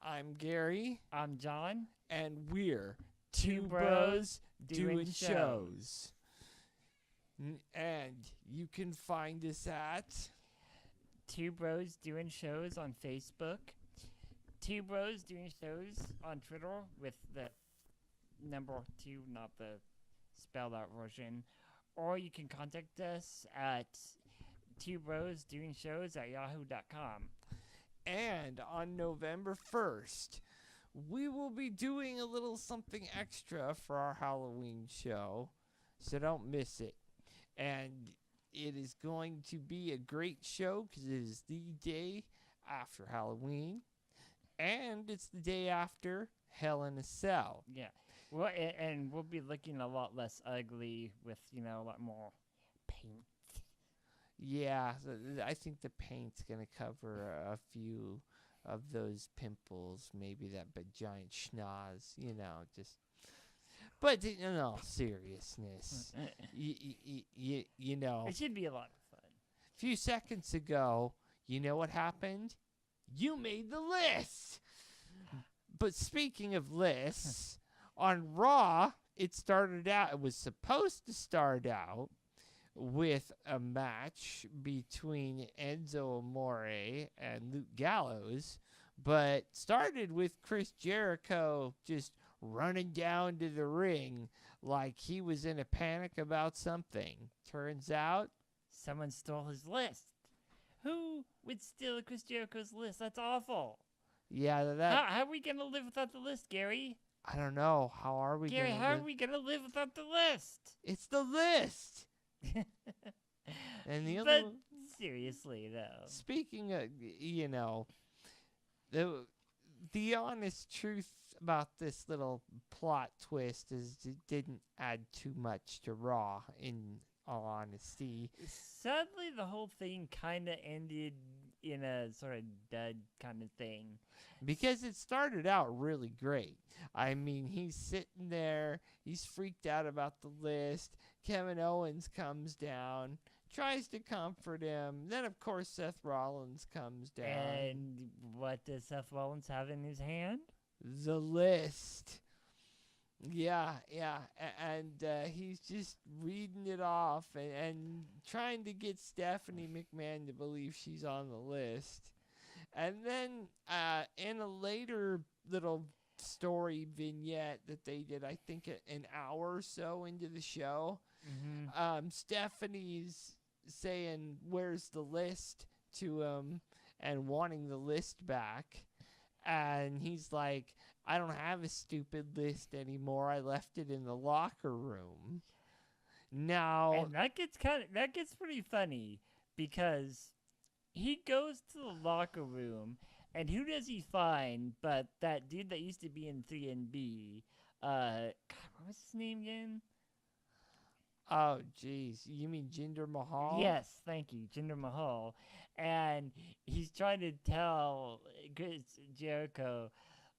I'm Gary, I'm John. and we're Two Bros Doing Shows. And you can find us at Two Bros Doing Shows on Facebook. Two Bros Doing Shows on Twitter with the number 2, not the spelled out version. Or you can contact us at twobrosdoingshows@yahoo.com. And on November 1st, we will be doing a little something extra for our Halloween show, so don't miss it. And it is going to be a great show because it is the day after Halloween, and it's the day after Hell in a Cell. Yeah. Well, and we'll be looking a lot less ugly with, a lot more paint. Yeah, so I think the paint's going to cover a few of those pimples, maybe that giant schnoz, just. But in all seriousness, you know, It should be a lot of fun. a few seconds ago, you know what happened? You made the list. But speaking of lists, on Raw, it was supposed to start out with a match between Enzo Amore and Luke Gallows, but started with Chris Jericho just running down to the ring like he was in a panic about something. Turns out, someone stole his list. Who would steal Chris Jericho's list? That's awful. Yeah, How are we going to live without the list, Gary? I don't know. How are we Gary, gonna how live? are we going to live without the list? It's the list. And the But other seriously, though. Speaking of, the honest truth about this little plot twist is it didn't add too much to Raw, in all honesty. Sadly, the whole thing kind of ended in a sort of dud kind of thing. Because it started out really great. I mean, he's sitting there, he's freaked out about the list. Kevin Owens comes down, tries to comfort him. Then, of course, Seth Rollins comes down. And what does Seth Rollins have in his hand? The list. Yeah. And he's just reading it off and trying to get Stephanie McMahon to believe she's on the list. And then in a later little story vignette that they did, I think an hour or so into the show, Stephanie's saying, "Where's the list?" to him and wanting the list back. And he's like, "I don't have a stupid list anymore. I left it in the locker room." Now, And that gets pretty funny because he goes to the locker room, and who does he find but that dude that used to be in 3NB? God, what was his name again? oh, geez. You mean Jinder Mahal? Yes, thank you, Jinder Mahal. And he's trying to tell Chris Jericho,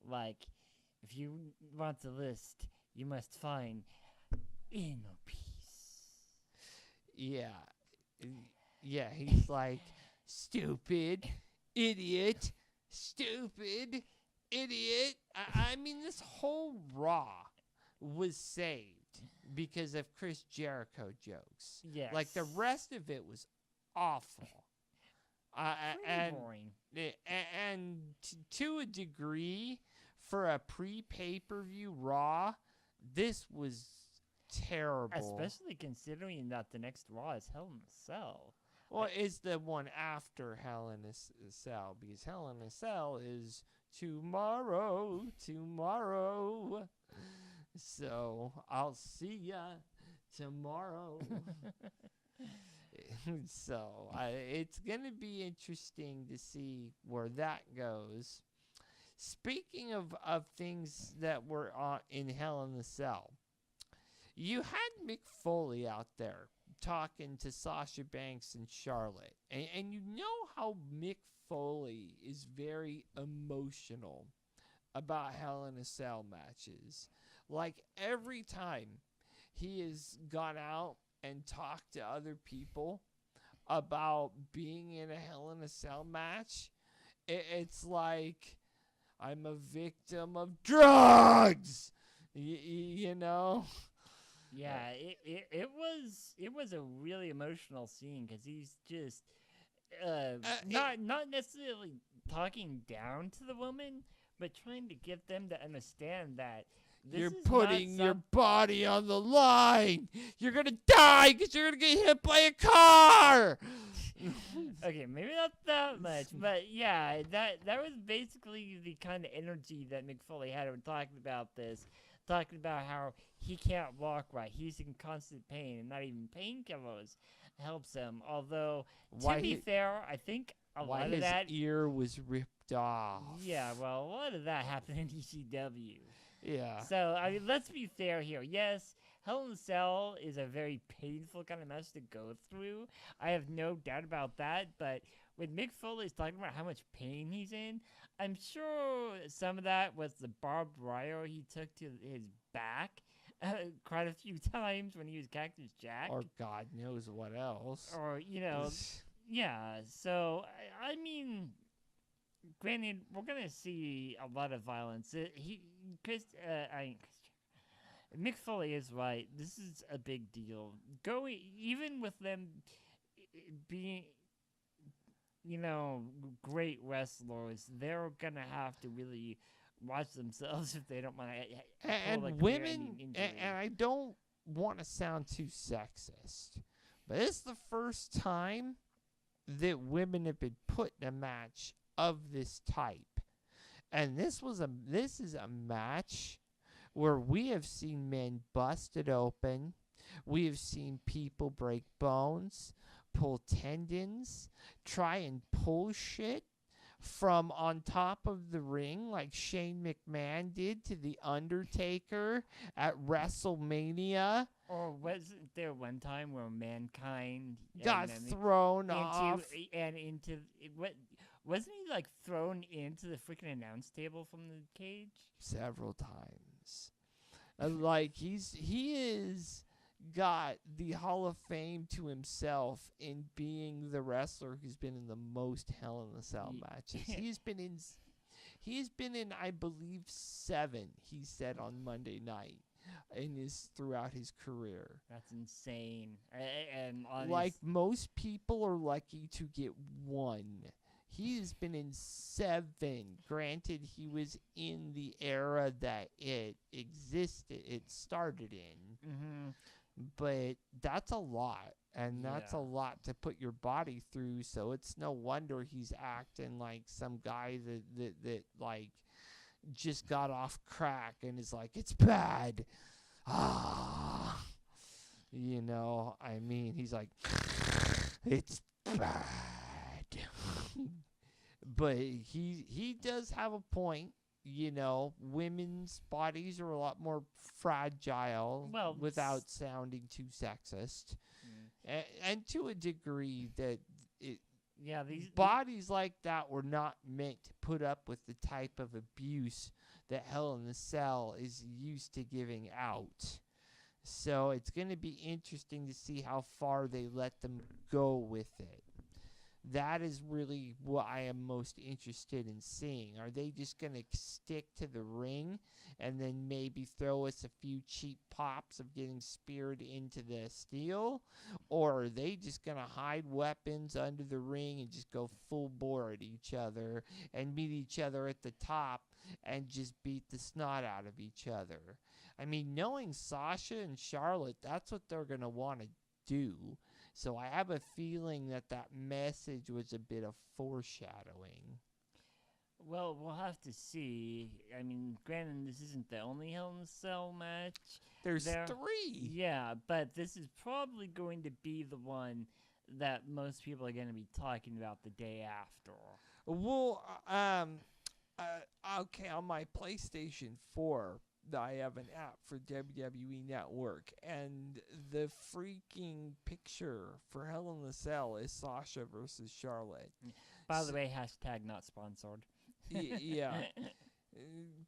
like, if you want the list, you must find inner peace. Yeah. Yeah, he's like, stupid, idiot, stupid, idiot. I mean, this whole Raw was saved because of Chris Jericho jokes. Yes. Like, the rest of it was awful. Pretty boring. And to a degree, for a pre-pay-per-view Raw, this was terrible. Especially considering that the next Raw is Hell in a Cell. Well, it's the one after Hell in a Cell, because Hell in a Cell is tomorrow. So, I'll see ya tomorrow. So, it's going to be interesting to see where that goes. Speaking of things that were in Hell in a Cell, you had Mick Foley out there talking to Sasha Banks and Charlotte. And you know how Mick Foley is very emotional about Hell in a Cell matches. Like, every time he has gone out and talked to other people about being in a Hell in a Cell match, it's like, I'm a victim of drugs. You know? Yeah, it was a really emotional scene because he's just not necessarily talking down to the woman, but trying to get them to understand that this You're is putting not your body on the line. You're going to die because you're going to get hit by a car. Okay, maybe not that much, but yeah, that was basically the kind of energy that McFoley had when talking about this, talking about how he can't walk right, he's in constant pain, and not even painkillers helps him. Although, to be fair, I think a lot of that ear was ripped off. Yeah, well, a lot of that happened in ECW. Yeah. So, I mean, let's be fair here. Yes, Hell in a Cell is a very painful kind of mess to go through. I have no doubt about that. But when Mick Foley is talking about how much pain he's in, I'm sure some of that was the barbed wire he took to his back quite a few times when he was Cactus Jack. Or God knows what else. Or, yeah. So, I mean, granted, we're gonna see a lot of violence. Mick Foley is right. This is a big deal. Even with them being, great wrestlers, they're gonna have to really watch themselves if they don't want to. And women, and I don't want to sound too sexist, but it's the first time that women have been put in a match of this type. And this is a match where we have seen men busted open. We have seen people break bones, pull tendons, try and pull shit from on top of the ring like Shane McMahon did to The Undertaker at WrestleMania. Or was there one time where Mankind got thrown off and into what? Wasn't he like thrown into the freaking announce table from the cage? Several times. Like he is got the Hall of Fame to himself in being the wrestler who's been in the most Hell in a Cell matches. He's been in I believe 7, he said on Monday night throughout his career. That's insane. And like most people are lucky to get 1. He has been in 7. Granted, he was in the era that it started in. Mm-hmm. But that's a lot. And that's a lot to put your body through. So it's no wonder he's acting like some guy that like just got off crack and is like, it's bad. I mean, he's like, it's bad. But he does have a point. Women's bodies are a lot more fragile, without sounding too sexist. And to a degree that these bodies like that were not meant to put up with the type of abuse that Hell in a Cell is used to giving out. So it's going to be interesting to see how far they let them go with it. That is really what I am most interested in seeing. Are they just going to stick to the ring and then maybe throw us a few cheap pops of getting speared into the steel? Or are they just going to hide weapons under the ring and just go full bore at each other and meet each other at the top and just beat the snot out of each other? I mean, knowing Sasha and Charlotte, that's what they're going to want to do. So I have a feeling that message was a bit of foreshadowing. Well, we'll have to see. I mean, granted, this isn't the only Hell in a Cell match. There's 3. Yeah, but this is probably going to be the one that most people are going to be talking about the day after. Well, okay, on my PlayStation 4, I have an app for WWE Network, and the freaking picture for Hell in a Cell is Sasha versus Charlotte. By the way, hashtag not sponsored. Yeah.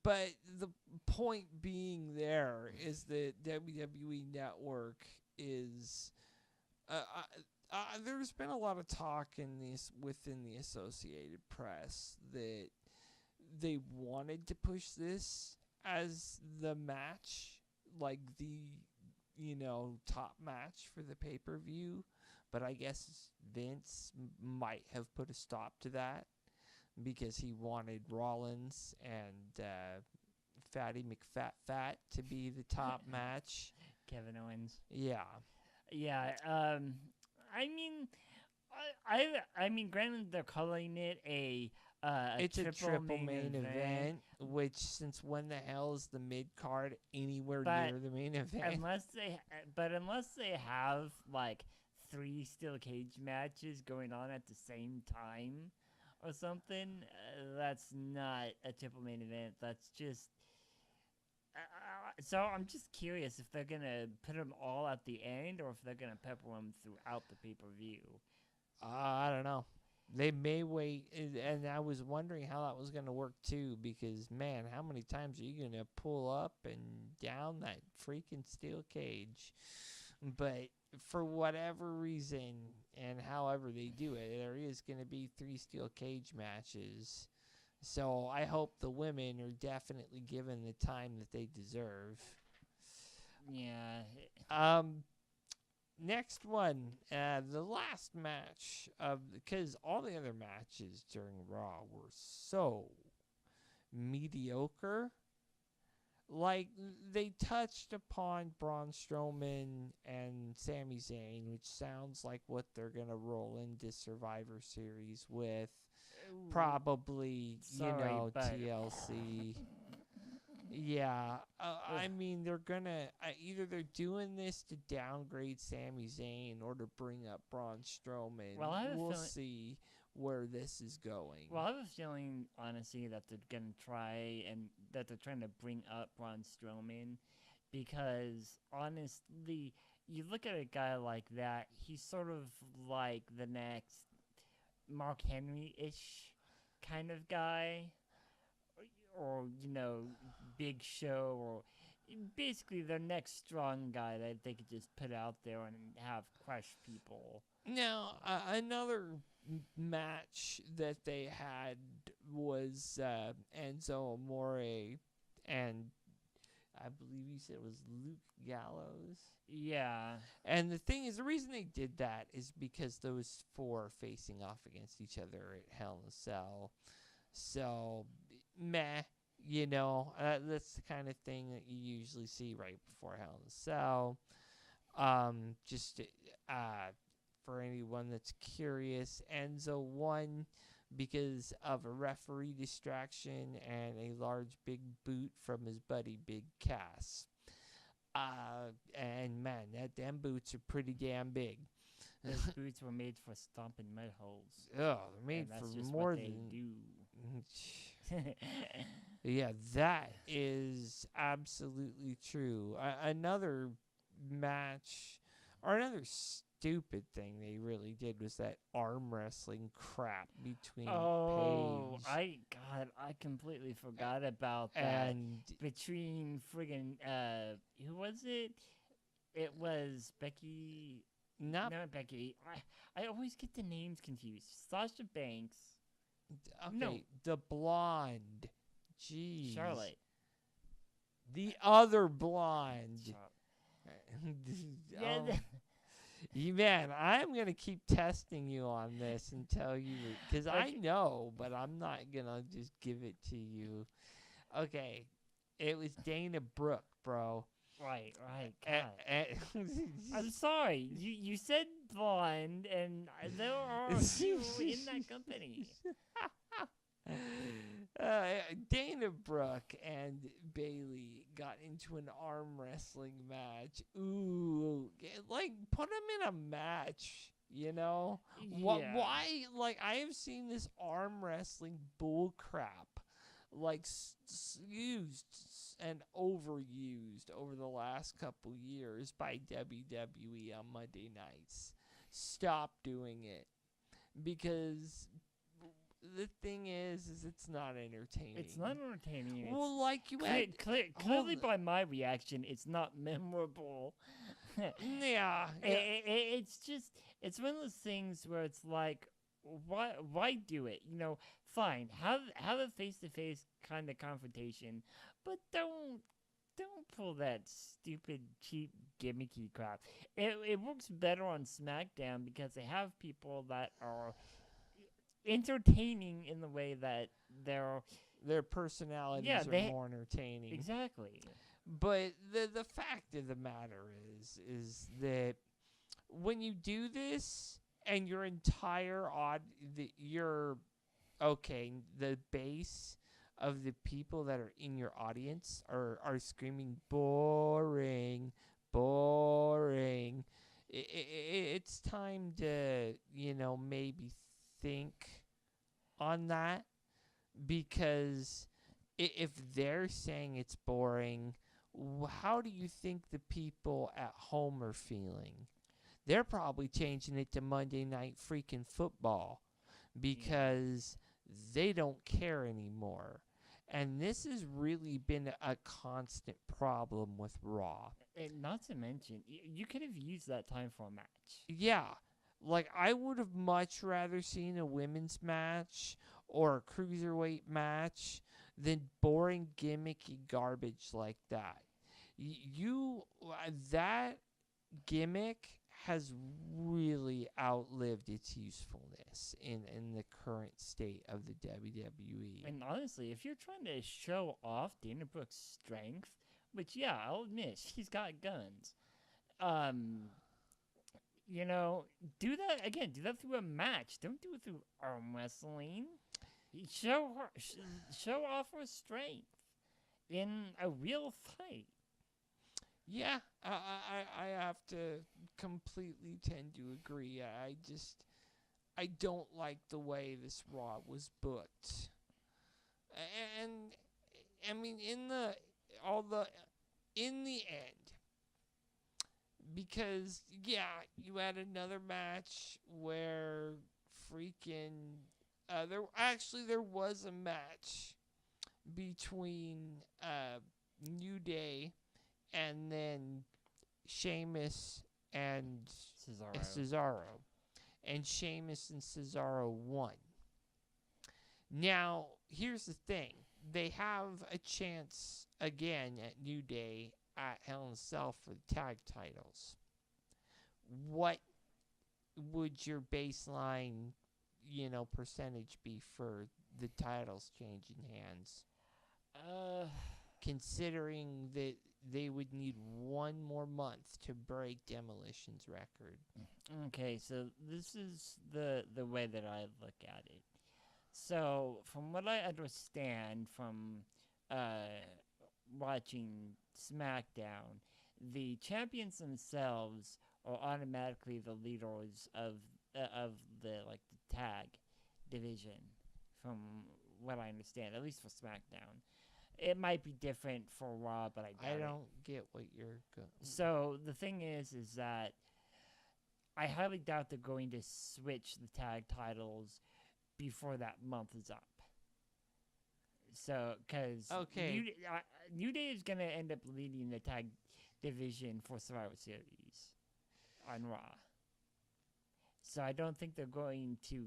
But the point being there is that WWE Network is... there's been a lot of talk within the Associated Press that they wanted to push this as the match, like the, top match for the pay-per-view, but I guess Vince might have put a stop to that because he wanted Rollins and Fatty McFat to be the top match. Kevin Owens. Yeah. Yeah. I mean, I mean, granted, they're calling it It's a triple main event, which since when the hell is the mid card anywhere But near the main event? unless they have like 3 steel cage matches going on at the same time or something, that's not a triple main event. That's just so I'm just curious if they're gonna put them all at the end or if they're gonna pepper them throughout the pay-per-view. I don't know. They may wait, and I was wondering how that was going to work too, because man, how many times are you going to pull up and down that freaking steel cage? But for whatever reason, and however they do it, there is going to be 3 steel cage matches. So I hope the women are definitely given the time that they deserve. Yeah. Next one, the last match because all the other matches during Raw were so mediocre. Like, they touched upon Braun Strowman and Sami Zayn, which sounds like what they're going to roll into Survivor Series with. Probably, TLC. Yeah, I mean, they're gonna either they're doing this to downgrade Sami Zayn or to bring up Braun Strowman. Well, we'll see where this is going. Well, I have a feeling, honestly, that they're gonna that they're trying to bring up Braun Strowman, because honestly, you look at a guy like that, he's sort of like the next Mark Henry-ish kind of guy. Or, Big Show, or basically their next strong guy that they could just put out there and have crush people. Now, another match that they had was Enzo Amore and I believe you said it was Luke Gallows. Yeah. And the thing is, the reason they did that is because those 4 are facing off against each other at Hell in a Cell. So, meh, that's the kind of thing that you usually see right before Hell in a Cell. Just for anyone that's curious, Enzo won because of a referee distraction and a large big boot from his buddy Big Cass. And man, them boots are pretty damn big. Those boots were made for stomping mud holes. Oh, they're made for more than do. Yeah, that is absolutely true. Another match, or another stupid thing they really did was that arm wrestling crap between Paige. I completely forgot about that. And between friggin' who was it? It was Becky. Not Becky. I always get the names confused. Sasha Banks. Okay, No. the blonde. Jeez. Charlotte. The other blonde. Man, I'm going to keep testing you on this until you... Because I know, but I'm not going to just give it to you. Okay, it was Dana Brooke, bro. Right. God. I'm sorry. You said blonde, and there are a few in that company. Dana Brooke and Bailey got into an arm wrestling match. Ooh, like, put them in a match, Yeah. Why? Like, I have seen this arm wrestling bull crap, like, used and overused over the last couple years by WWE on Monday nights. Stop doing it, because the thing is it's not entertaining. It's not entertaining. Well, like you had... Clearly by my reaction, it's not memorable. Yeah. It's just, it's one of those things where it's like, why do it? Fine. Have a face to face kind of confrontation, but don't pull that stupid, cheap, gimmicky crap. It works better on SmackDown because they have people that are entertaining in the way that Their personalities yeah, are more entertaining. exactly. But the fact of the matter is that when you do this and your entire the base of the people that are in your audience are screaming boring, boring. It's time to maybe think on that, because if they're saying it's boring, how do you think the people at home are feeling? They're probably changing it to Monday Night freaking Football because they don't care anymore. And this has really been a constant problem with Raw. And not to mention, you could have used that time for a match. Yeah, like I would have much rather seen a women's match or a cruiserweight match than boring gimmicky garbage like that. That gimmick has really outlived its usefulness in the current state of the WWE. And honestly, if you're trying to show off Dana Brooke's strength, which I'll admit she's got guns, do that again. Do that through a match. Don't do it through arm wrestling. Show off her strength in a real fight. Yeah, I have to completely tend to agree. I don't like the way this Raw was booked. And I mean in the end, because you had another match where freaking there was a match between New Day and then Sheamus and Cesaro. And Sheamus and Cesaro won. Now, here's the thing. They have a chance again at New Day at Hell in a Cell for the tag titles. What would your baseline, percentage be for the titles changing hands? Considering that they would need one more month to break Demolition's record. Okay, so this is the way that I look at it. So, from what I understand from watching SmackDown, the champions themselves are automatically the leaders of the tag division, from what I understand, at least for SmackDown. It might be different for Raw, but I don't get what you're going. So the thing is that I highly doubt they're going to switch the tag titles before that month is up. So, because New Day is going to end up leading the tag division for Survivor Series on Raw. So I don't think they're going to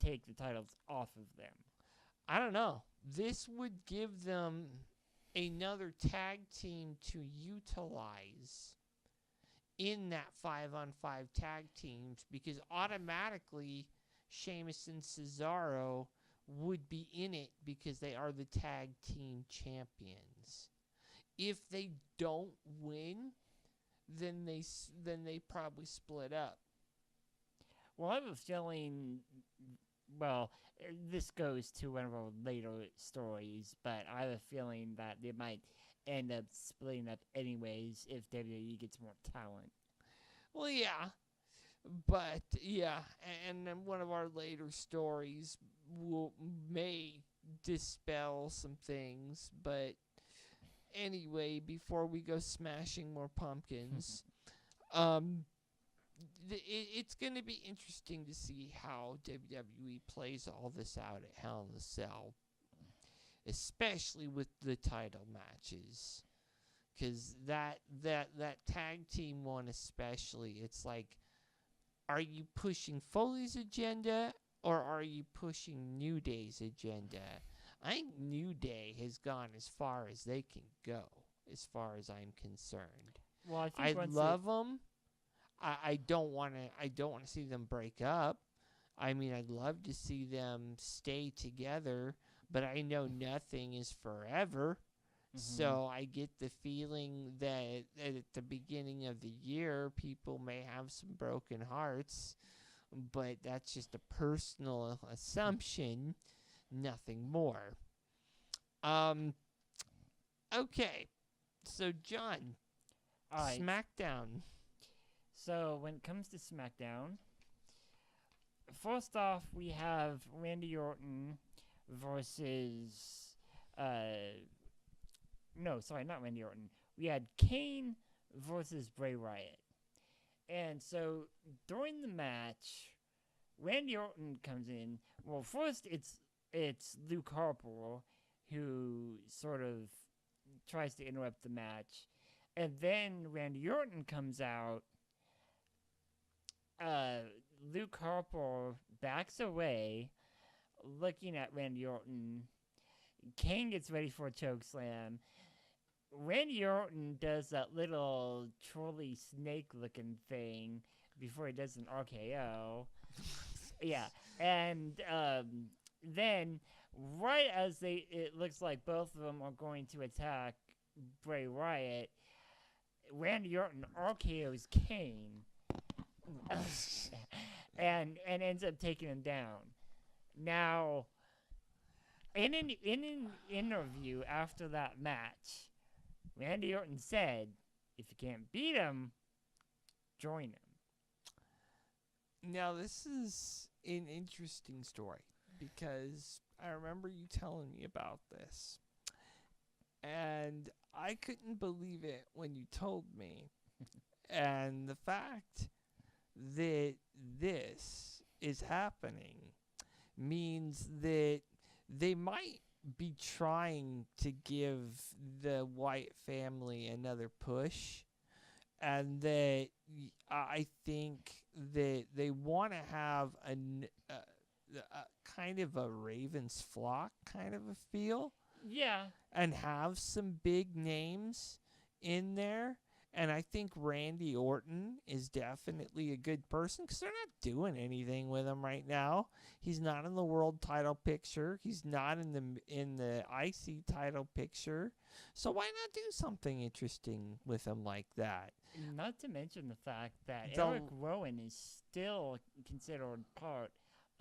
take the titles off of them. I don't know. This would give them another tag team to utilize in that 5-on-5 tag teams, because automatically Sheamus and Cesaro would be in it because they are the tag team champions. If they don't win, then they probably split up. Well, I have a feeling. Well, this goes to one of our later stories, but I have a feeling that they might end up splitting up anyways if WWE gets more talent. Well, yeah. But, and then one of our later stories may dispel some things. But anyway, before we go smashing more pumpkins, it's going to be interesting to see how WWE plays all this out at Hell in a Cell, especially with the title matches. Because that tag team one especially, it's like, are you pushing Foley's agenda or are you pushing New Day's agenda? I think New Day has gone as far as they can go, as far as I'm concerned. Well, I think I once love them. I don't want to. I don't want to see them break up. I mean, I'd love to see them stay together, but I know nothing is forever. So I get the feeling that at the beginning of the year, people may have some broken hearts, but that's just a personal assumption, nothing more. Okay, so John, all right. SmackDown. So when it comes to SmackDown, first off, we have Randy Orton versus no, sorry, not Randy Orton. We had Kane versus Bray Wyatt. And so during the match, Randy Orton comes in. Well, first it's Luke Harper who sort of tries to interrupt the match. And then Randy Orton comes out. Luke Harper backs away, looking at Randy Orton. Kane gets ready for a choke slam. Randy Orton does that little trolley snake looking thing before he does an RKO. Yeah, and then right as it looks like both of them are going to attack Bray Wyatt, Randy Orton RKO's Kane and ends up taking him down. Now, in an interview after that match, Randy Orton said, if you can't beat him, join him. Now, this is an interesting story because I remember you telling me about this. And I couldn't believe it when you told me. And the fact that this is happening means that they might be trying to give the White family another push, and that I think that they want to have a kind of a Ravens flock kind of a feel. Yeah. And have some big names in there. And I think Randy Orton is definitely a good person because they're not doing anything with him right now. He's not in the world title picture. He's not in the IC title picture. So why not do something interesting with him like that? Not to mention the fact that Eric Rowan is still considered part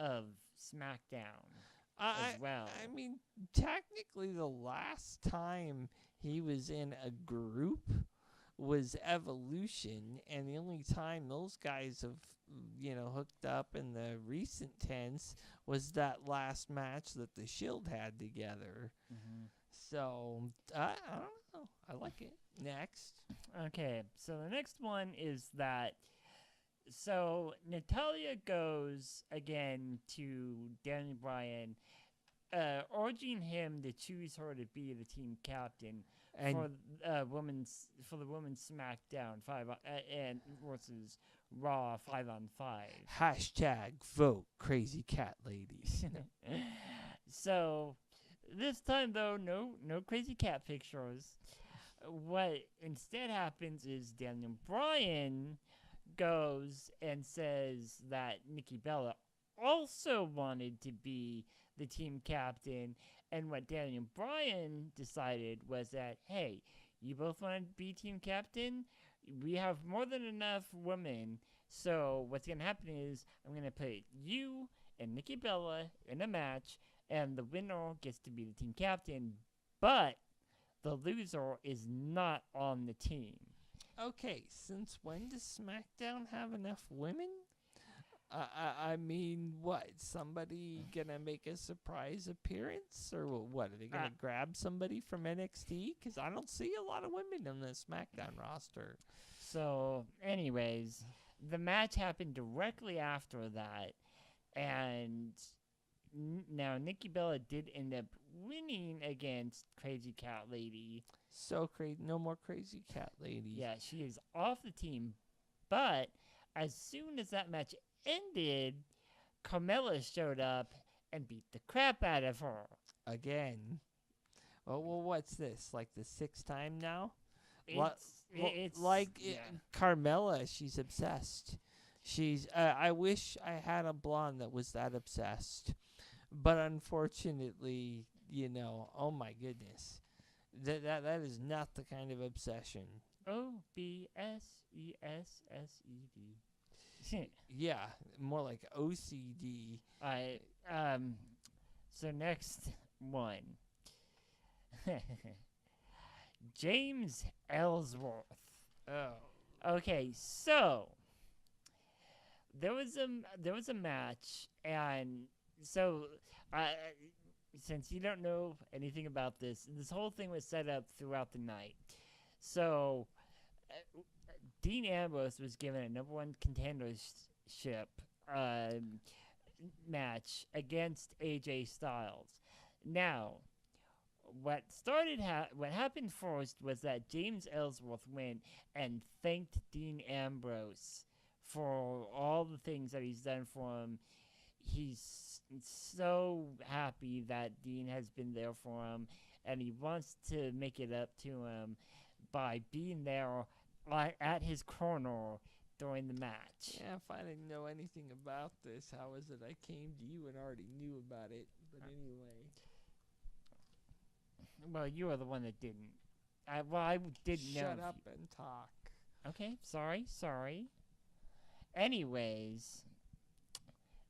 of SmackDown as well. I mean, technically the last time he was in a group was Evolution, and the only time those guys have, hooked up in the recent tense was that last match that the Shield had together. Mm-hmm. So, I don't know. I like it. Next. Okay, so the next one is that, so Natalya goes again to Daniel Bryan, urging him to choose her to be the team captain for the women's SmackDown 5 and versus Raw 5-on-5. #vote Crazy Cat Ladies. So this time though, no crazy cat pictures. What instead happens is Daniel Bryan goes and says that Nikki Bella also wanted to be the team captain, and what Daniel Bryan decided was that, hey, you both want to be team captain? We have more than enough women, so what's going to happen is I'm going to put you and Nikki Bella in a match, and the winner gets to be the team captain, but the loser is not on the team. Okay, since when does SmackDown have enough women? I mean, what? Somebody gonna make a surprise appearance, or what? Are they gonna grab somebody from NXT? Because I don't see a lot of women on the SmackDown roster. So, anyways, the match happened directly after that, and now Nikki Bella did end up winning against Crazy Cat Lady. So crazy! No more Crazy Cat Lady. Yeah, she is off the team, but as soon as that match ended, Carmella showed up and beat the crap out of her. Again. Well, what's this? Like the sixth time now? It's Carmella, she's obsessed. I wish I had a blonde that was that obsessed. But unfortunately, oh my goodness. That is not the kind of obsession. OBSESSED. Yeah, more like OCD. So next one. James Ellsworth. Oh. Okay, so there was a match, and so since you don't know anything about this whole thing was set up throughout the night. So Dean Ambrose was given a number one contendership match against AJ Styles. Now, what happened first was that James Ellsworth went and thanked Dean Ambrose for all the things that he's done for him. He's so happy that Dean has been there for him, and he wants to make it up to him by being there at his corner during the match. Yeah, if I didn't know anything about this, how is it I came to you and already knew about it? But anyway. Well, you are the one that didn't. I didn't know. Shut up and talk. Okay, sorry. Anyways,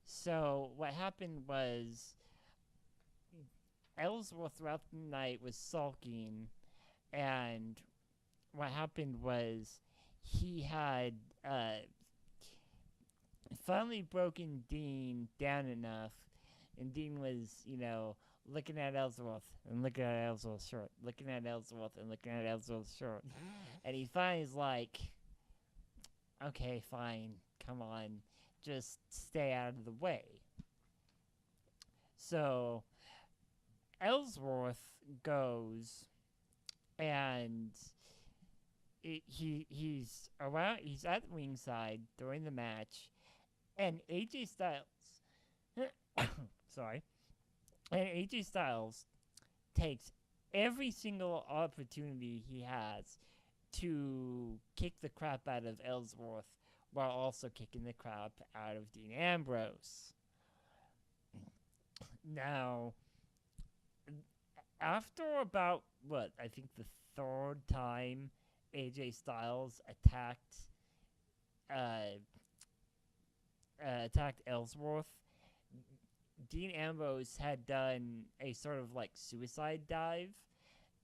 so what happened was Ellsworth throughout the night was sulking, and what happened was he had finally broken Dean down enough, and Dean was, looking at Ellsworth and looking at Ellsworth's shirt, looking at Ellsworth and looking at Ellsworth's shirt. And he finally is like, okay, fine, come on, just stay out of the way. So Ellsworth goes and he's at ringside during the match, and AJ Styles sorry. And AJ Styles takes every single opportunity he has to kick the crap out of Ellsworth while also kicking the crap out of Dean Ambrose. Now, after about, I think the third time AJ Styles attacked Ellsworth, Dean Ambrose had done a sort of like suicide dive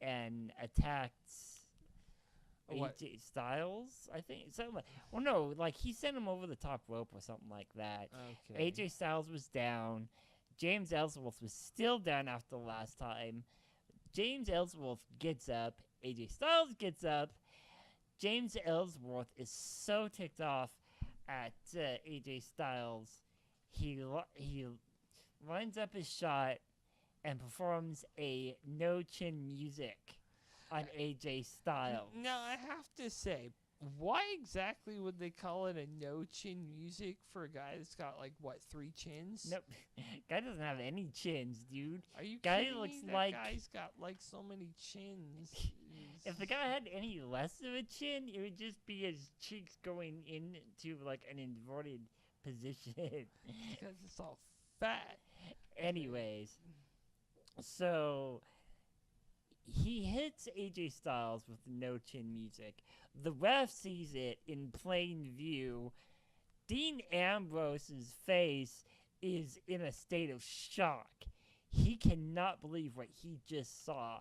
and attacked AJ Styles, I think. He sent him over the top rope or something like that. Okay. AJ Styles was down. James Ellsworth was still down after the last time. James Ellsworth gets up. AJ Styles gets up. James Ellsworth is so ticked off at AJ Styles, he lines up his shot and performs a no-chin music on AJ Styles. Now, I have to say, why exactly would they call it a no-chin music for a guy that's got, 3 chins? Nope. Guy doesn't have any chins, dude. Are you Guy kidding looks me? That like guy's got, so many chins. If the guy had any less of a chin, it would just be his cheeks going into, an inverted position. Because it's all fat. Anyways, so he hits AJ Styles with the no-chin music. The ref sees it in plain view. Dean Ambrose's face is in a state of shock. He cannot believe what he just saw.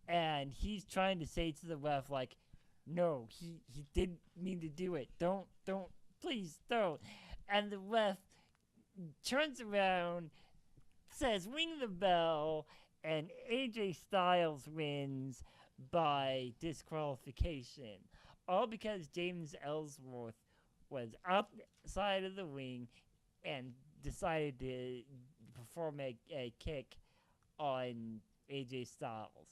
And he's trying to say to the ref, no, he didn't mean to do it. Don't, please don't. And the ref turns around, says, ring the bell, and AJ Styles wins by disqualification. All because James Ellsworth was outside of the ring and decided to perform a kick on AJ Styles.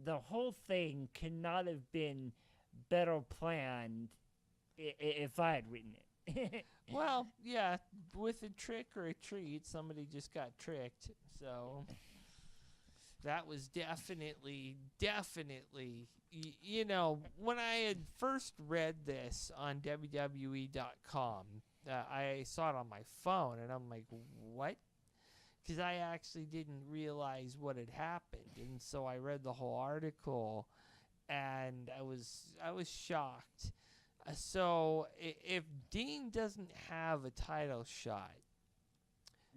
The whole thing could not have been better planned if I had written it. Well, yeah, with a trick or a treat, somebody just got tricked. So that was definitely, when I had first read this on WWE.com, I saw it on my phone, and I'm like, what? Because I actually didn't realize what had happened, and so I read the whole article, and I was shocked. So if Dean doesn't have a title shot,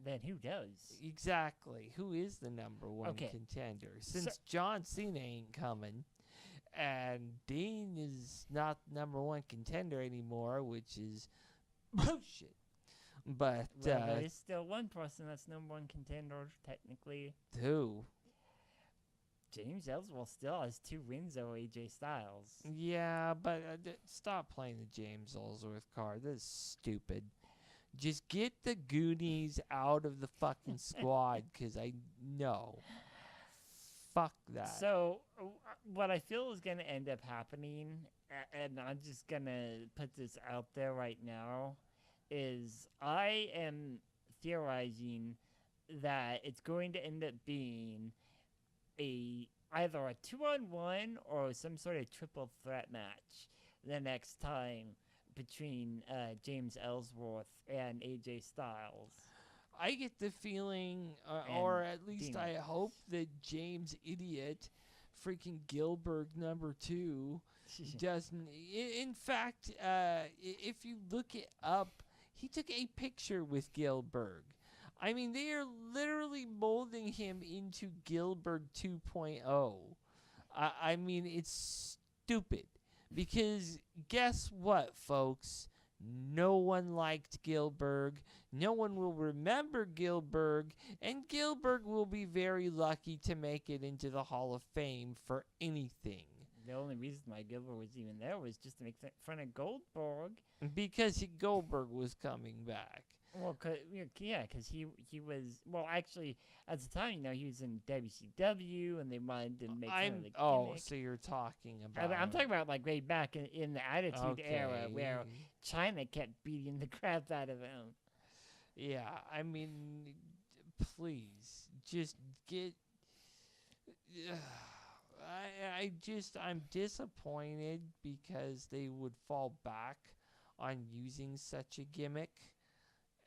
Then who does? exactly, who is the number one Okay. contender? Since John Cena ain't coming, and Dean is not number one contender anymore, which is bullshit. But Well, there is still one person that's number one contender, technically. who? James Ellsworth still has 2 wins over AJ Styles. Yeah, but stop playing the James Ellsworth card. That's stupid. Just get the Goonies out of the fucking squad, because I know. Fuck that. So, what I feel is going to end up happening, and I'm just going to put this out there right now, is I am theorizing that it's going to end up being either a 2-on-1 or some sort of triple threat match the next time between James Ellsworth and AJ Styles. I get the feeling, And or at least Dean. I hope, that James Idiot, freaking Gilbert number 2, doesn't. In fact, if you look it up, he took a picture with Gilbert. I mean, they are literally molding him into Gilbert 2.0. I mean, it's stupid. Because guess what, folks? No one liked Gilbert. No one will remember Gilbert. And Gilbert will be very lucky to make it into the Hall of Fame for anything. The only reason why Gilbert was even there was just to make fun of Goldberg. Because Goldberg was coming back. Well, because he was, well, actually, at the time, he was in WCW, and they wanted to make fun of the gimmick. So you're talking about... I'm talking about, like, way back in the Attitude Era, where China kept beating the crap out of him. Yeah, I mean, please, just get... I'm disappointed because they would fall back on using such a gimmick.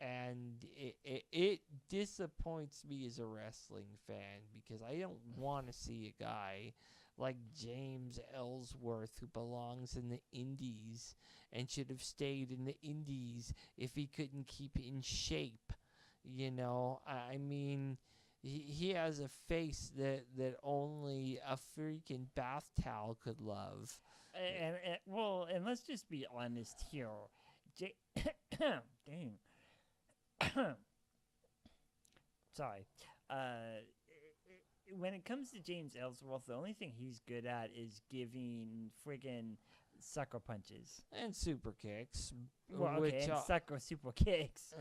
And it disappoints me as a wrestling fan, because I don't want to see a guy like James Ellsworth, who belongs in the indies and should have stayed in the indies if he couldn't keep in shape. I mean, he has a face that only a freaking bath towel could love. And let's just be honest here. Dang. Sorry. When it comes to James Ellsworth, the only thing he's good at is giving friggin' sucker punches And super kicks. and sucker super kicks.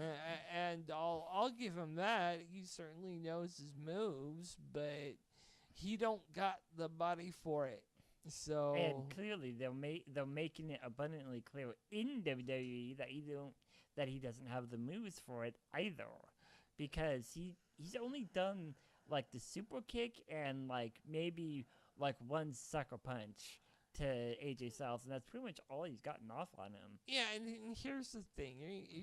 And I'll give him that. He certainly knows his moves, but he don't got the body for it. So And clearly, they're making it abundantly clear in WWE that he doesn't have the moves for it either, because he's only done like the super kick and like maybe like one sucker punch to AJ Styles, and that's pretty much all he's gotten off on him. yeah, and here's the thing: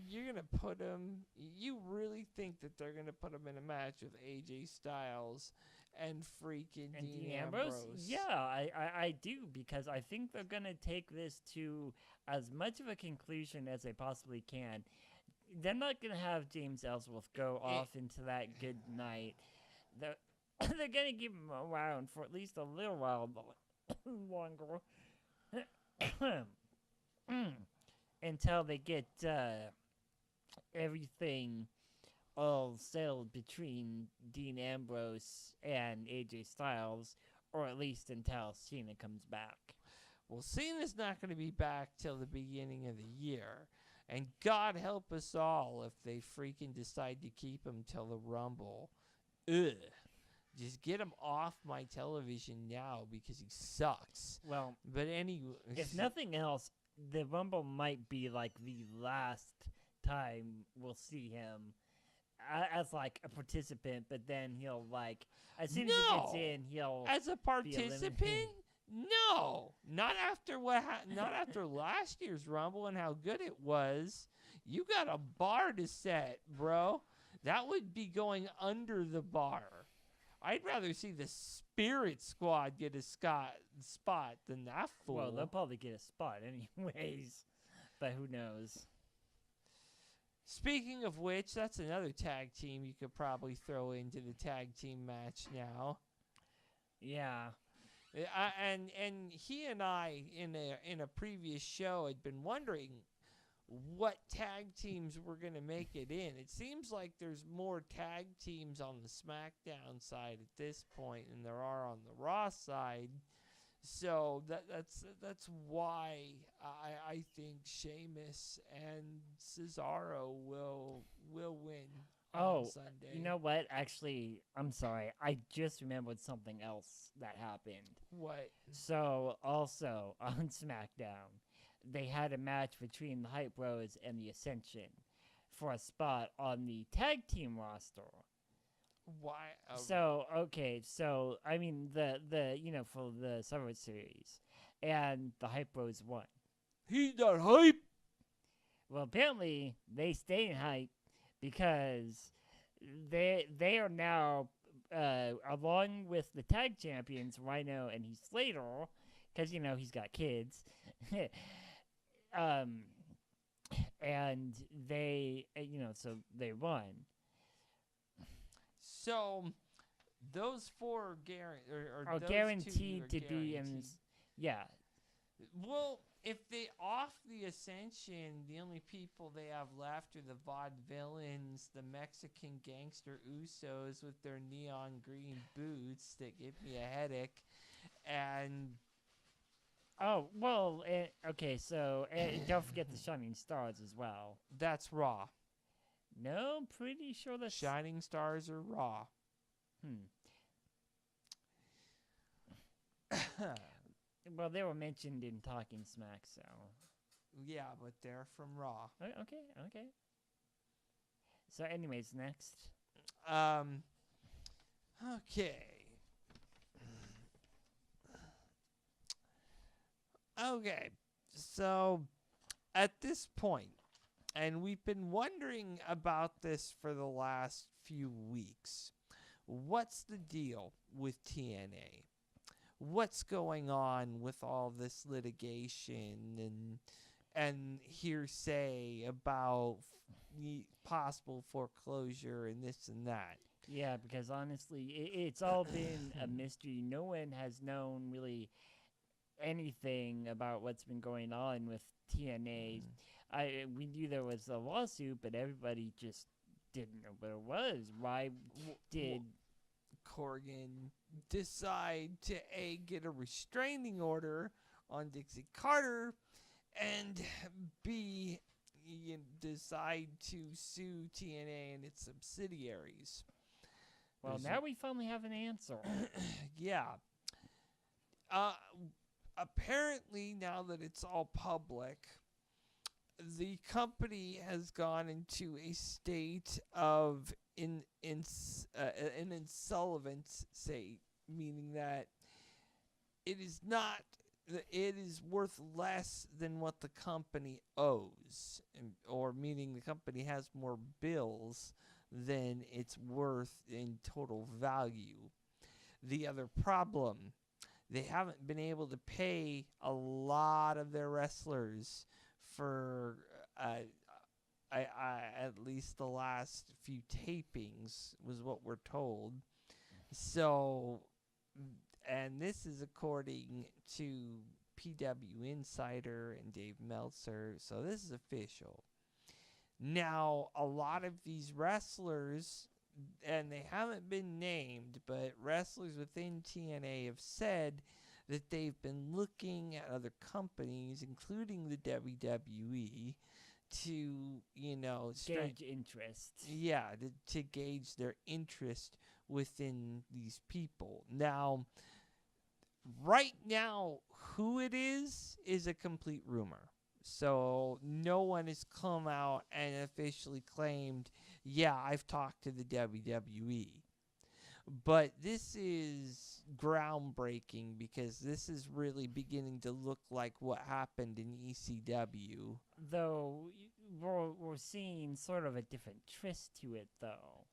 you're gonna put him. You really think that they're gonna put him in a match with AJ Styles and freaking Dean Ambrose? Yeah, I do, because I think they're gonna take this to as much of a conclusion as they possibly can. They're not gonna have James Ellsworth go off into that good night. They're gonna keep him around for at least a little while longer until they get everything all settled between Dean Ambrose and AJ Styles, or at least until Cena comes back. Well, Cena's not going to be back till the beginning of the year. And God help us all if they freaking decide to keep him till the Rumble. Ugh. Just get him off my television now, because he sucks. Well, But anyway... if nothing else, the Rumble might be like the last time we'll see him as like a participant, but then he'll like as soon as he gets No. in, he'll As a be participant, eliminated. no, not after not after last year's Rumble and how good it was. You got a bar to set, bro. That would be going under the bar. I'd rather see the Spirit Squad get a spot than that fool. Well, they'll probably get a spot anyways, but who knows? Speaking of which, that's another tag team you could probably throw into the tag team match now. Yeah. And he and I in a previous show had been wondering what tag teams were going to make it in. It seems like there's more tag teams on the SmackDown side at this point than there are on the Raw side. So that's why I think Sheamus and Cesaro will win on Sunday. You know what? Actually, I'm sorry. I just remembered something else that happened. What? So, also on SmackDown, they had a match between the Hype Bros and the Ascension for a spot on the tag team roster. Why? So, I mean the for the Survivor Series, and the Hype Bros won. He's not hype. Well, apparently they stay in hype because they are now along with the tag champions Rhino and Heath Slater, because he's got kids, and they so they won. So those four are those guaranteed two to be in. Yeah. Well, if they off the Ascension, the only people they have left are the Vaudevillains, the Mexican gangster Usos with their neon green boots that give me a headache, and oh well, okay. So don't forget the Shining Stars as well. that's Raw. No, I'm pretty sure that's Shining Stars are Raw. Well, they were mentioned in Talking Smack, so. Yeah, but they're from Raw. Okay. So, anyways, next. Okay. Okay. So, at this point, and we've been wondering about this for the last few weeks, what's the deal with TNA? What's going on with all this litigation and hearsay about possible foreclosure and this and that? Yeah, because honestly, it's all been a mystery. No one has known really anything about what's been going on with TNA. We knew there was a lawsuit, but everybody just didn't know what it was. Why did Corgan decide to A, get a restraining order on Dixie Carter, and B, decide to sue TNA and its subsidiaries? Well, now we finally have an answer. Yeah. Apparently, now that it's all public, the company has gone into a state of an insolvent state, meaning that it is worth less than what the company owes, or meaning the company has more bills than it's worth in total value. The other problem, they haven't been able to pay a lot of their wrestlers for at least the last few tapings, was what we're told. So, and this is according to PW Insider and Dave Meltzer, so this is official. Now, a lot of these wrestlers, and they haven't been named, but wrestlers within TNA have said that they've been looking at other companies, including the WWE, to, gauge interest. Yeah, to gauge their interest within these people. Now, right now, who it is a complete rumor. So no one has come out and officially claimed, yeah, I've talked to the WWE. But this is groundbreaking because this is really beginning to look like what happened in ECW. Though we're seeing sort of a different twist to it, though.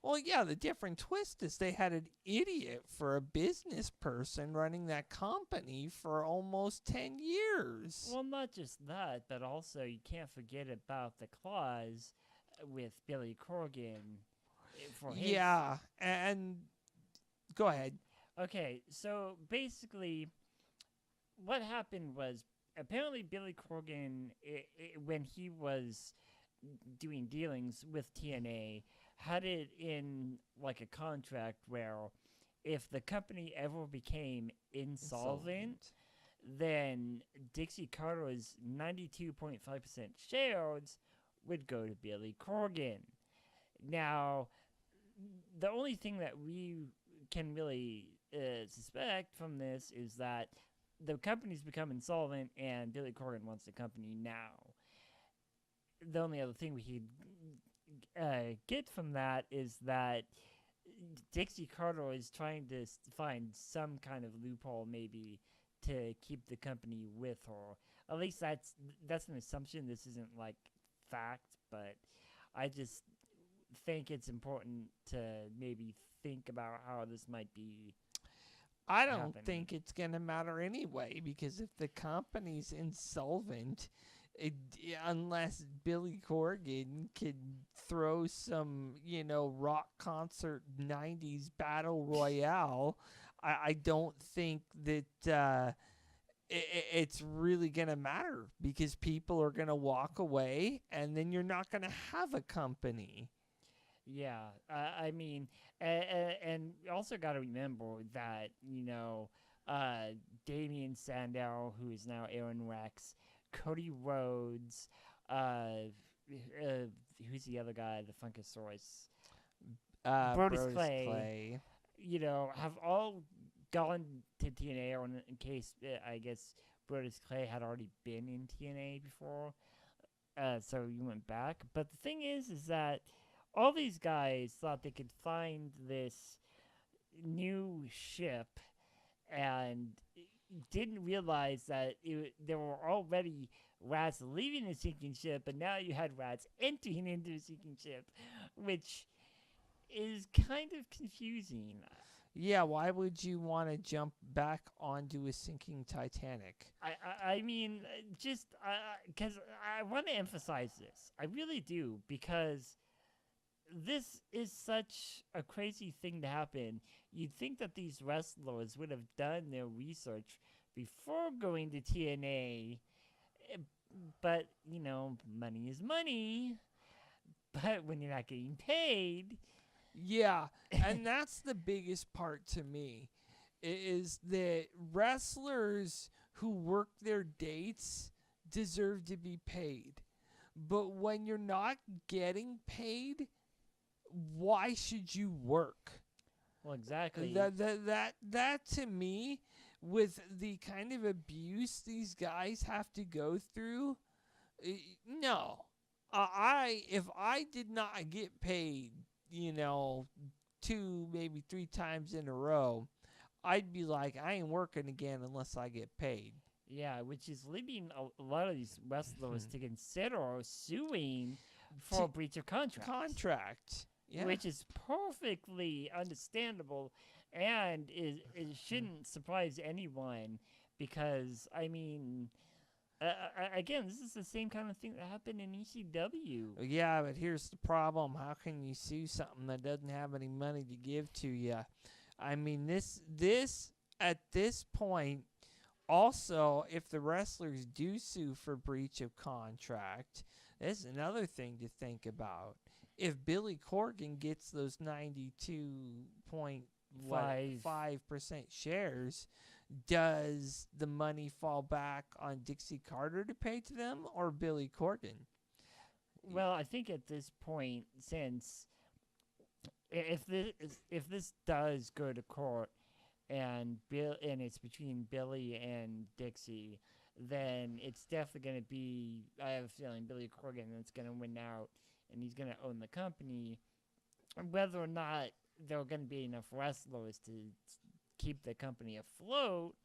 Well, yeah, the different twist is they had an idiot for a business person running that company for almost 10 years. Well, not just that, but also you can't forget about the clause with Billy Corgan for his. Yeah, and go ahead. Okay, so basically, what happened was apparently Billy Corgan, when he was doing dealings with TNA, had it in like a contract where if the company ever became insolvent. Then Dixie Carter's 92.5% shares would go to Billy Corgan. Now, the only thing that we can really suspect from this is that the company's become insolvent and Billy Corgan wants the company now. The only other thing we could get from that is that Dixie Carter is trying to find some kind of loophole maybe to keep the company with her. At least that's an assumption. This isn't like fact, but I just think it's important to maybe think about how this might be. I don't think it's going to matter anyway, because if the company's insolvent, unless Billy Corgan could throw some, rock concert 90s battle royale, I don't think that it's really going to matter, because people are going to walk away and then you're not going to have a company. Yeah, I mean, and you also got to remember that, Damian Sandow, who is now Aaron Rex, Cody Rhodes, who's the other guy, the Funkasaurus? Brodus Clay. Have all gone to TNA, or in case, I guess, Brodus Clay had already been in TNA before, so you went back. But the thing is that all these guys thought they could find this new ship and didn't realize that there were already rats leaving the sinking ship, but now you had rats entering into the sinking ship, which is kind of confusing. Yeah, why would you want to jump back onto a sinking Titanic? I mean, just because I want to emphasize this. I really do, because this is such a crazy thing to happen. You'd think that these wrestlers would have done their research before going to TNA, but, money is money. But when you're not getting paid... Yeah, and that's the biggest part to me, is that wrestlers who work their dates deserve to be paid. But when you're not getting paid, why should you work? Well, exactly. That to me, with the kind of abuse these guys have to go through, no. If I did not get paid, 2, maybe 3 times in a row, I'd be like, I ain't working again unless I get paid. Yeah, which is leading a lot of these wrestlers to consider suing for breach of contract. Yeah. Which is perfectly understandable, and it shouldn't surprise anyone, because, I mean... again, this is the same kind of thing that happened in ECW. Yeah, but here's the problem. How can you sue something that doesn't have any money to give to you? I mean, this at this point, also, if the wrestlers do sue for breach of contract, this is another thing to think about. If Billy Corgan gets those 92.5% shares, does the money fall back on Dixie Carter to pay to them, or Billy Corgan? Well, I think at this point, since if this does go to court and it's between Billy and Dixie, then it's definitely going to be, I have a feeling, Billy Corgan that's going to win out, and he's going to own the company. Whether or not there are going to be enough wrestlers to keep the company afloat,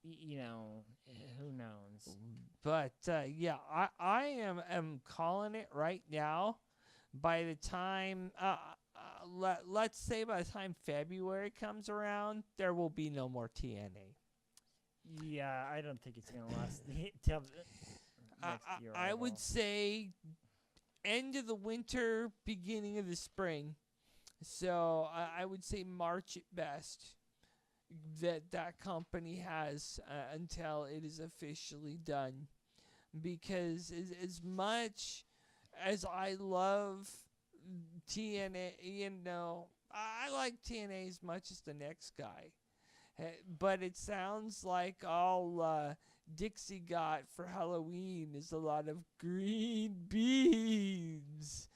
who knows? But yeah, I am calling it right now. By the time let's say by the time February comes around, there will be no more TNA. Yeah, I don't think it's gonna last till next year. I would say end of the winter, beginning of the spring. So I would say March at best. That company has until it is officially done, because as much as I love TNA, I like TNA as much as the next guy. But it sounds like all Dixie got for Halloween is a lot of green beans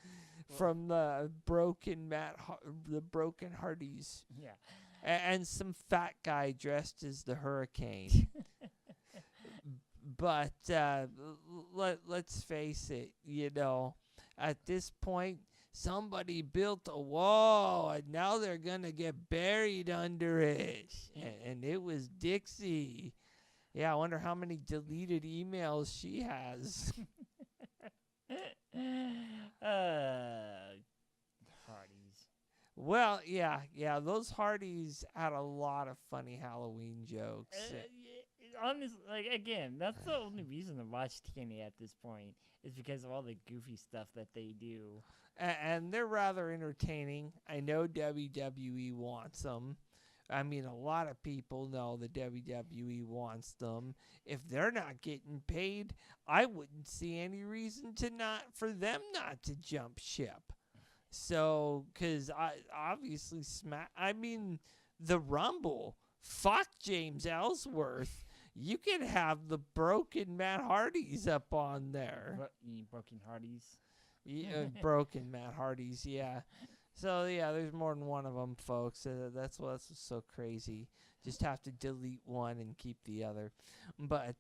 from the broken Hardys. Yeah. And some fat guy dressed as the Hurricane. But let's face it, at this point, somebody built a wall, and now they're going to get buried under it. And it was Dixie. Yeah, I wonder how many deleted emails she has. Hardys. Well, yeah, those Hardys had a lot of funny Halloween jokes. Honestly, again, that's the only reason to watch TNA at this point, is because of all the goofy stuff that they do. And they're rather entertaining. I know WWE wants them. I mean, a lot of people know the WWE wants them. If they're not getting paid, I wouldn't see any reason for them not to jump ship. So, because obviously the Rumble, fuck James Ellsworth. You could have the broken Matt Hardys up on there. You mean broken Hardys? Yeah, broken Matt Hardys, yeah. So, yeah, there's more than one of them, folks. That's what's so crazy. Just have to delete one and keep the other. But,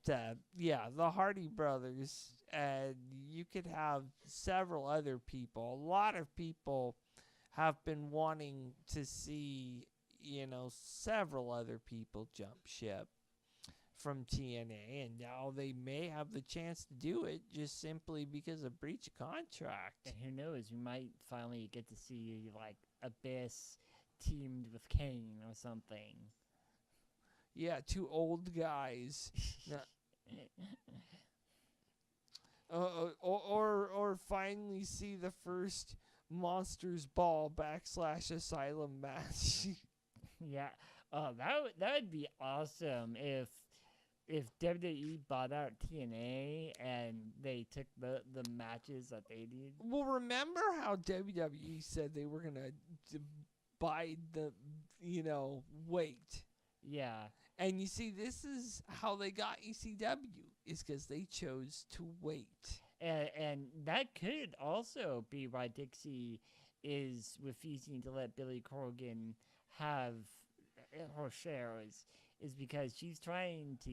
yeah, the Hardy brothers, you could have several other people. A lot of people have been wanting to see, several other people jump ship from TNA, and now they may have the chance to do it just simply because of breach of contract. And who knows, we might finally get to see, like, Abyss teamed with Kane or something. Yeah, two old guys. Or finally see the first Monsters Ball / Asylum match. Yeah. That would be awesome if WWE bought out TNA and they took the matches that they did. Well, remember how WWE said they were going to buy the, weight. Yeah. And you see, this is how they got ECW, is because they chose to wait. And that could also be why Dixie is refusing to let Billy Corgan have her shares, is because she's trying to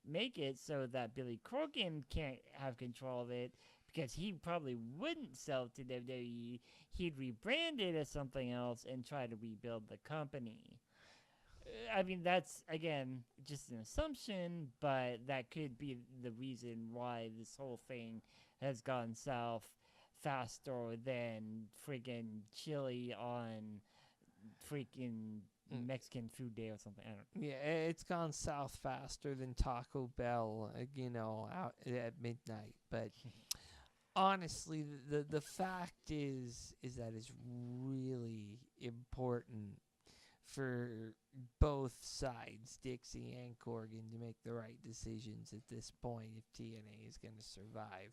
make it so that Billy Corgan can't have control of it, because he probably wouldn't sell it to WWE. He'd rebrand it as something else and try to rebuild the company. I mean, that's, again, just an assumption, but that could be the reason why this whole thing has gone south faster than friggin' chili on freaking Mexican Food Day or something. I don't know. Yeah, it's gone south faster than Taco Bell, out at midnight. But honestly, the fact is that it's really important for both sides, Dixie and Corgan, to make the right decisions at this point if TNA is going to survive.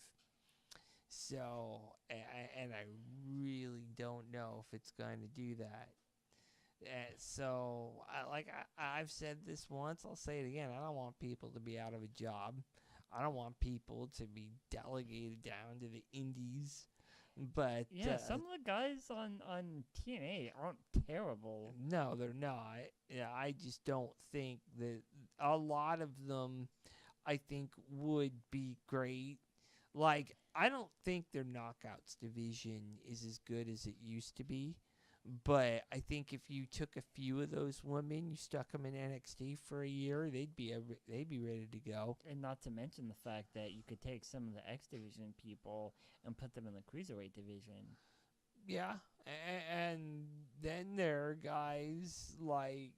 So, and I really don't know if it's going to do that. So, I've said this once, I'll say it again. I don't want people to be out of a job. I don't want people to be delegated down to the indies. But yeah, some of the guys on TNA aren't terrible. No, they're not. Yeah, I just don't think that a lot of them I think would be great. Like, I don't think their knockouts division is as good as it used to be. But I think if you took a few of those women, you stuck them in NXT for a year, they'd be ready to go. And not to mention the fact that you could take some of the X Division people and put them in the Cruiserweight division. Yeah, and then there are guys like,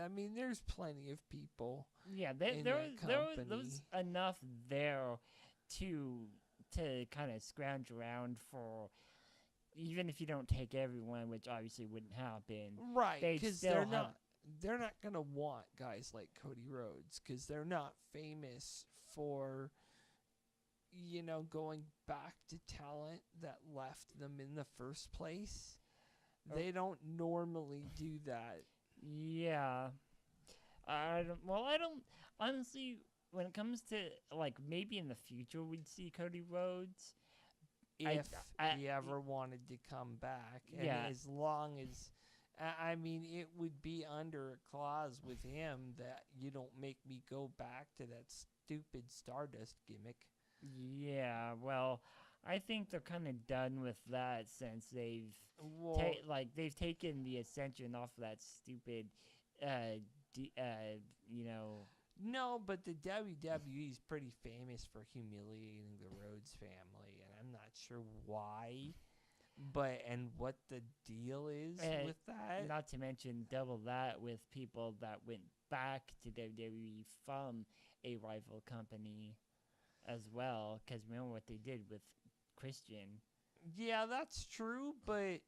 I mean, there's plenty of people. Yeah, in there that was company. enough there to kind of scrounge around for, even if you don't take everyone, which obviously wouldn't happen. Right, They'd because still have they're not gonna want guys like Cody Rhodes because they're not famous for going back to talent that left them in the first place. They don't normally do that. Yeah. I don't honestly, when it comes to like maybe in the future we'd see Cody Rhodes. If he ever wanted to come back, and Yeah. as long as I mean, it would be under a clause with him that you don't make me go back to that stupid Stardust gimmick. Yeah, well, I think they're kind of done with that since Well, they've taken the Ascension off of that stupid, d- you know. no, but the WWE is pretty famous for humiliating the Rhodes family, and I'm not sure why, and what the deal is with that. Not to mention double that with people that went back to WWE from a rival company as well. Because remember what they did with Christian. Yeah, that's true, but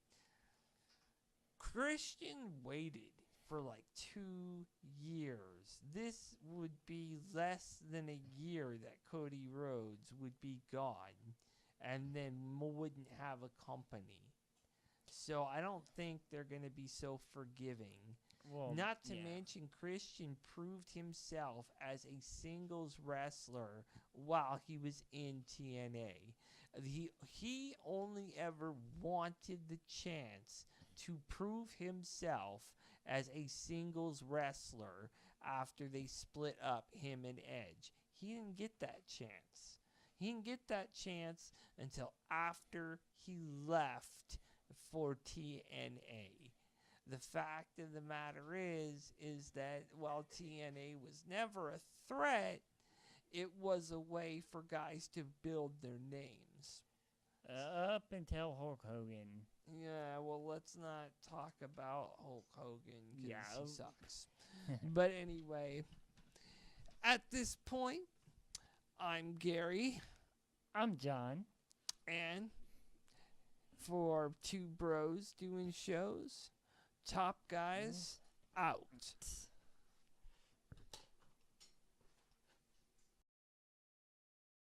Christian waited for like 2 years. This would be less than a year that Cody Rhodes would be gone and then wouldn't have a company. So I don't think they're going to be so forgiving. Well, Not to yeah. mention, Christian proved himself as a singles wrestler while he was in TNA. He only ever wanted the chance to prove himself as a singles wrestler after they split up him and Edge. He didn't get that chance. He didn't get that chance until after he left for TNA. The fact of the matter is that while TNA was never a threat, it was a way for guys to build their names. Up until Hulk Hogan. Yeah, well, let's not talk about Hulk Hogan because Yeah. he sucks. But anyway, at this point, I'm Gary, I'm John. and for Two Bros Doing Shows, Top Guys out.